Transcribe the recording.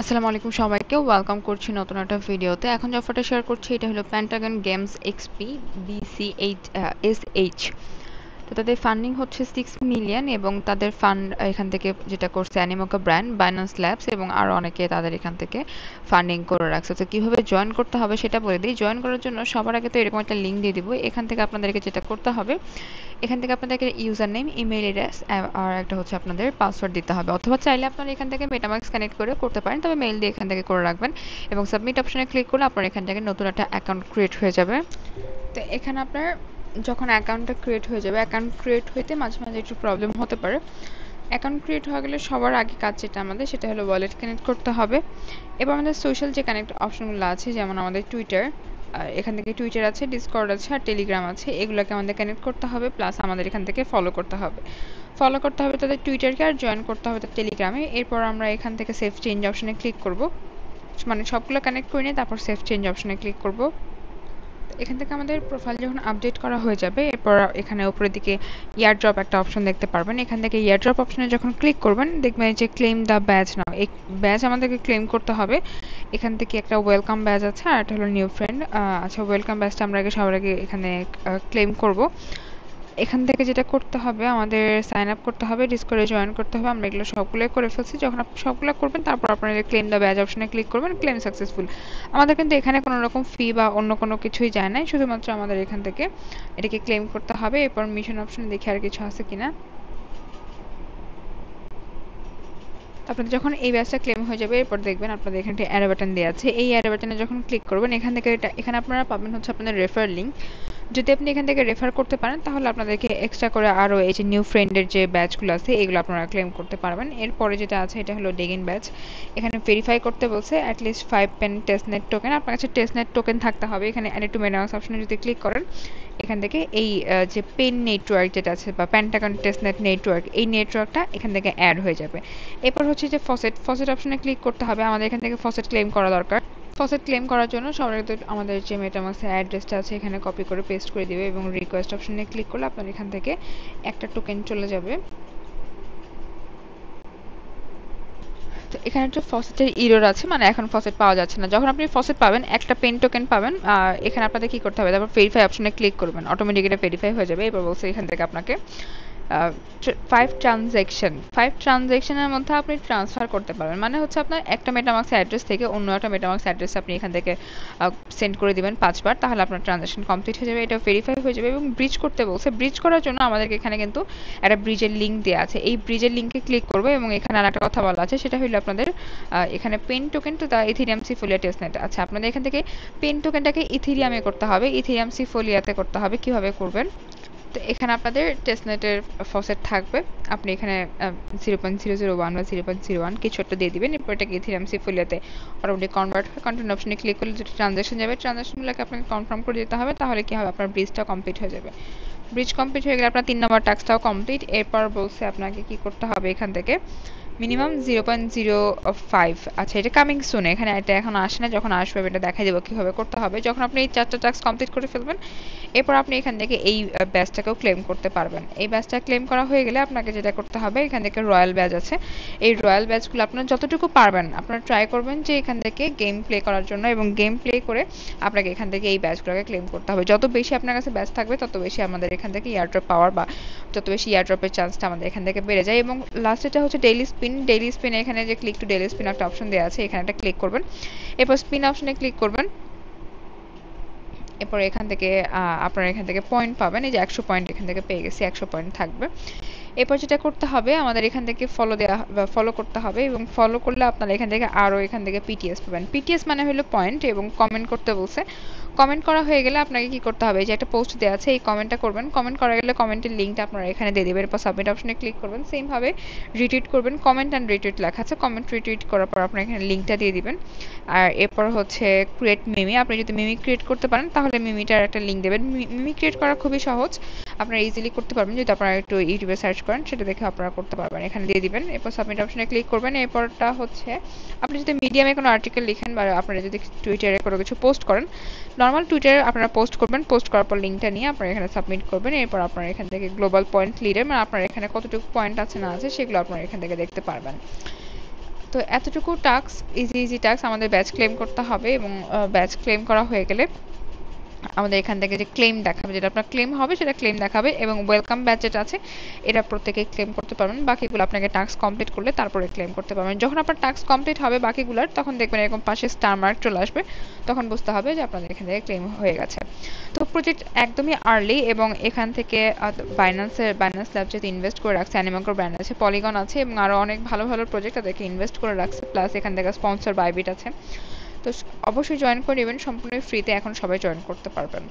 আসসালামু আলাইকুম সবাইকে ওয়েলকাম করছি নতুন একটা ভিডিওতে। এখন যে অফারটা শেয়ার করছি এটা হলো pentagon games XP BC8 SH। তো তাদের ফান্ডিং হচ্ছে 6 মিলিয়ন এবং তাদের ফান্ড এখান থেকে যেটা করছে অ্যানিমোকা ব্র্যান্ড, বাইন্যান্স ল্যাবস এবং আরও অনেকে তাদের এখান থেকে ফান্ডিং করে রাখছে। তো কীভাবে জয়েন করতে হবে সেটা বলে দিই। জয়েন করার জন্য সবার আগে তো এরকম একটা লিঙ্ক দিয়ে দিব। এখান থেকে আপনাদেরকে যেটা করতে হবে, এখান থেকে আপনাদেরকে ইউজার নেম, ইমেইল অ্যাড্রেস আর একটা হচ্ছে আপনাদের পাসওয়ার্ড দিতে হবে, অথবা চাইলে আপনারা এখান থেকে মেটামাক্স কানেক্ট করে করতে পারেন, তবে মেইল দিয়ে এখান থেকে করে রাখবেন এবং সাবমিট অপশনে ক্লিক করলে আপনার এখান থেকে নতুন একটা অ্যাকাউন্ট ক্রিয়েট হয়ে যাবে। তো এখানে আপনার যখন অ্যাকাউন্টটা ক্রিয়েট হয়ে যাবে, অ্যাকাউন্ট ক্রিয়েট হইতে মাঝে মাঝে একটু প্রবলেম হতে পারে। অ্যাকাউন্ট ক্রিয়েট হয়ে গেলে সবার আগে কাজ যেটা আমাদের সেটা হলো ওয়ালেট কানেক্ট করতে হবে। এবার আমাদের সোশ্যাল যে কানেক্ট অপশনগুলো আছে, যেমন আমাদের টুইটার, এখান থেকে টুইটার আছে, ডিসকর্ড আছে আর টেলিগ্রাম আছে, এগুলোকে আমাদের কানেক্ট করতে হবে, প্লাস আমাদের এখান থেকে ফলো করতে হবে। ফলো করতে হবে তাদের টুইটারকে আর জয়েন করতে হবে তাদের টেলিগ্রামে। এরপর আমরা এখান থেকে সেভ চেঞ্জ অপশনে ক্লিক করব, মানে সবগুলো কানেক্ট করে নিয়ে তারপর সেভ চেঞ্জ অপশনে ক্লিক করব। এখান থেকে আমাদের প্রোফাইল যখন আপডেট করা হয়ে যাবে, এরপর এখানে উপরের দিকে ইয়ার ড্রপ একটা অপশন দেখতে পারবেন। এখান থেকে ইয়ার ড্রপ অপশনে যখন ক্লিক করবেন, দেখবেন যে ক্লেম দ্য ব্যাজ নাও, এই ব্যাজ আমাদেরকে ক্লেম করতে হবে। এখান থেকে একটা ওয়েলকাম ব্যাজ আছে আর একটা হলো নিউ ফ্রেন্ড। আচ্ছা, ওয়েলকাম ব্যাজটা আমরা আগে সবার আগে এখানে ক্লেম করব। এখান থেকে যেটা করতে হবে, আমাদের সাইন আপ করতে হবে, ডিসকর্ডে জয়েন করতে হবে। আমরা এগুলো সবগুলোই করে ফেলছি। যখন আপনি সবগুলো করবেন তারপর আপনারা ক্লেম দ্য ব্যাজ অপশনে ক্লিক করবেন, ক্লেম সাকসেসফুল। আমাদের কিন্তু এখানে কোনো রকম ফি বা অন্য কোনো কিছুই যায় না, শুধুমাত্র আমাদের এখান থেকে এটাকে ক্লেম করতে হবে। এরপর মিশন অপশনে দেখি আর কিছু আছে কিনা। আপনাদের যখন এই ব্যাচটা ক্লেম হয়ে যাবে, এরপর দেখবেন আপনাদের এখানে অ্যারো বাটন দেওয়া আছে। এই অ্যারো বাটনে যখন ক্লিক করবেন, এখান থেকে এখানে আপনারা পাবেন হচ্ছে আপনাদের রেফার লিঙ্ক। যদি আপনি এখান থেকে রেফার করতে পারেন তাহলে আপনাদেরকে এক্সট্রা করে আরও এই যে নিউ ফ্রেন্ডের যে ব্যাচগুলো আছে এগুলো আপনারা ক্লেম করতে পারবেন। এরপরে যেটা আছে এটা হলো ডেগিন ব্যাচ। এখানে ভেরিফাই করতে বলছে অ্যাটলিস্ট 5 পেন টেস্টনেট টোকেন। আপনার কাছে টেস্টনেট টোকেন থাকতে হবে। এখানে অ্যাড টু মেটামাক্স অপশনে যদি ক্লিক করেন, এখান থেকে এই যে পেন নেটওয়ার্ক যেটা আছে বা প্যান্টাগন টেস্টনেট নেটওয়ার্ক, এই নেটওয়ার্কটা এখান থেকে অ্যাড হয়ে যাবে। এরপর হচ্ছে যে ফসেট অপশনে ক্লিক করতে হবে। আমাদের এখান থেকে ফসেট ক্লেম করা দরকার। ফসেট ক্লেম করার জন্য সবার আগে আমাদের যে মেটামাক্সের অ্যাড্রেসটা আছে এখানে কপি করে পেস্ট করে দিবে এবং রিকোয়েস্ট অপশনে ক্লিক করলে আপনার এখান থেকে একটা টোকেন চলে যাবে। তো এখানে একটা ফসেটের ইরর আছে, মানে এখন ফসেট পাওয়া যাচ্ছে না। যখন আপনি ফসেট পাবেন, একটা পেন টোকেন পাবেন, এখানে আপনাদের কি করতে হবে, তারপর ভেরিফাই অপশনে ক্লিক করবেন, অটোমেটিক এটা ভেরিফাই হয়ে যাবে। এবার বলছে এখান থেকে আপনাকে 5 ট্রানজ্যাকশনের মধ্যে আপনি ট্রান্সফার করতে পারবেন, মানে হচ্ছে আপনার একটা মেটামাক্স অ্যাড্রেস থেকে অন্য একটা মেটামাক্স অ্যাড্রেস আপনি এখান থেকে সেন্ড করে দিবেন 5 বার, তাহলে আপনার ট্রানজ্যাকশন কমপ্লিট হয়ে যাবে। এটা ভেরিফাই হয়ে যাবে। এবং ব্রিজ করতে বলছে, ব্রিজ করার জন্য আমাদেরকে এখানে কিন্তু একটা ব্রিজের লিঙ্ক দেওয়া আছে। এই ব্রিজের লিঙ্কে ক্লিক করবো এবং এখানে আর একটা কথা বলা আছে, সেটা হলো আপনাদের এখানে pen token to the Ethereum Sepolia testnet. আচ্ছা, আপনাদের এখান থেকে পেন টোকেনটাকে ইথেরিয়ামে করতে হবে, ইথেরিয়াম সিফোলিয়াতে করতে হবে। কিভাবে করবেন, তো এখানে আপনাদের টেস্টনেটের ফসেট থাকবে। আপনি এখানে 0.001 বা 0.01 কিছু একটা দিয়ে দিবেন। এরপর এটাকে ইথেরিয়াম সিফোলিয়াতে অটোমেটিক কনভার্ট হয়। কন্টিনিউ অপশনে ক্লিক করলে যেটা ট্রানজ্যাকশন যাবে, ট্রানজ্যাকশনগুলোকে আপনাকে কনফার্ম করে দিতে হবে। তাহলে কি হবে, আপনার ব্রিজটা কমপ্লিট হয়ে যাবে। ব্রিজ কমপ্লিট হয়ে গেলে আপনার 3 নম্বর টাস্কটাও কমপ্লিট। এরপর বলছে আপনাকে কি করতে হবে, এখান থেকে মিনিমাম 0.05। আচ্ছা, এটা কামিং সুন, এখানে এটা এখন আসে না, যখন আসবে এটা দেখাই দেবো কীভাবে করতে হবে। যখন আপনি এই 4টা টাস্ক কমপ্লিট করে ফেলবেন, এরপর আপনি এখান থেকে এই ব্যাচটাকেও ক্লেম করতে পারবেন। এই ব্যাচটা ক্লেম করা হয়ে গেলে আপনাকে যেটা করতে হবে, এখান থেকে রয়্যাল ব্যাচ আছে, এই রয়্যাল ব্যাচগুলো আপনার যতটুকু পারবেন আপনারা ট্রাই করবেন যে এখান থেকে গেম প্লে করার জন্য, এবং গেম প্লে করে আপনাকে এখান থেকে এই ব্যাচগুলোকে ক্লেম করতে হবে। যত বেশি আপনার কাছে ব্যাচ থাকবে তত বেশি আমাদের এখান থেকে ইয়ারড্রপ পাওয়ার বা যত বেশি ইয়ারড্রপের চান্সটা আমাদের এখান থেকে বেড়ে যায়। এবং লাস্টেটা হচ্ছে ডেইলি স্পিন। ডেইলি স্পিন এখানে যে ক্লিক টু ডেইলি স্পিন একটা অপশন দেওয়া আছে, এখানে একটা ক্লিক করবেন। এরপর স্পিন অপশনে ক্লিক করবেন। এরপর এখান থেকে আপনারা এখান থেকে পয়েন্ট পাবেন। এই যে 100 পয়েন্ট এখান থেকে পেয়ে গেছি, 100 পয়েন্ট থাকবে। এরপর যেটা করতে হবে, আমাদের এখান থেকে ফলো করতে হবে, এবং ফলো করলে আপনারা এখান থেকে আরও এখান থেকে পিটিএস পাবেন। পিটিএস মানে হলো পয়েন্ট, এবং কমেন্ট করতে বলছে। কমেন্ট করা হয়ে গেলে আপনাকে কি করতে হবে, যে একটা পোস্ট দেওয়া আছে এই কমেন্টটা করবেন। কমেন্ট করা গেলে কমেন্টের লিঙ্কটা আপনারা এখানে দিয়ে দেবেন। এরপর সাবমিট অপশনে ক্লিক করবেন। সেমভাবে রিটুইট করবেন, কমেন্ট অ্যান্ড রিটুইট লেখা আছে, কমেন্ট রিটুইট করার পর আপনার এখানে লিঙ্কটা দিয়ে দিবেন। আর এরপর হচ্ছে ক্রিয়েট মিমি। আপনি যদি মিমি ক্রিয়েট করতে পারেন তাহলে মিমিটার একটা লিঙ্ক দেবেন। মিমি ক্রিয়েট করা খুবই সহজ, আপনারা ইজিলি করতে পারবেন। যদি আপনারা একটু ইউটিউবে সার্চ করেন সেটা দেখে আপনারা করতে পারবেন। এখানে দিয়ে দিবেন, এরপর সাবমিট অপশনে ক্লিক করবেন। এরপরটা হচ্ছে আপনি যদি মিডিয়ামে কোনো আর্টিকেল লিখেন বা আপনারা যদি টুইটারে কোনো কিছু পোস্ট করেন, নর্মাল টুইটারে আপনারা পোস্ট করবেন। পোস্ট করার পর লিঙ্কটা নিয়ে আপনারা এখানে সাবমিট করবেন। এরপর আপনারা এখান থেকে গ্লোবাল পয়েন্ট লিডার, মানে আপনার এখানে কতটুকু পয়েন্ট আছে না আছে সেগুলো আপনারা এখান থেকে দেখতে পারবেন। তো এতটুকু টাস্ক, ইজি টাস্ক, আমাদের ব্যাচ ক্লেম করতে হবে এবং ব্যাচ ক্লেম করা হয়ে গেলে আমাদের এখান থেকে যে ক্লেম দেখাবে, যেটা আপনার ক্লেম হবে সেটা ক্লেম দেখাবে, এবং ওয়েলকাম ব্যাচ যেটা আছে এটা প্রত্যেকে ক্লেম করতে পারবেন। বাকিগুলো আপনাকে টাস্ক কমপ্লিট করলে তারপরে ক্লেম করতে পারবেন। যখন আপনার টাস্ক কমপ্লিট হবে বাকিগুলোর, তখন দেখবেন এরকম পাশে স্টার মার্ক চলে আসবে, তখন বুঝতে হবে যে আপনাদের এখান থেকে ক্লেম হয়ে গেছে। তো প্রজেক্ট একদমই আর্লি, এবং এখান থেকে বাইন্যান্স ল্যাব যেহেতু ইনভেস্ট করে রাখছে, অ্যানিমাকোর ব্র্যান্ড আছে, পলিগন আছে, এবং আরও অনেক ভালো ভালো প্রজেক্ট তাদেরকে ইনভেস্ট করে রাখছে, প্লাস এখান থেকে স্পন্সর বাইবিট আছে। তো অবশ্যই জয়েন করে নেবেন, সম্পূর্ণ ফ্রিতে এখন সবাই জয়েন করতে পারবেন।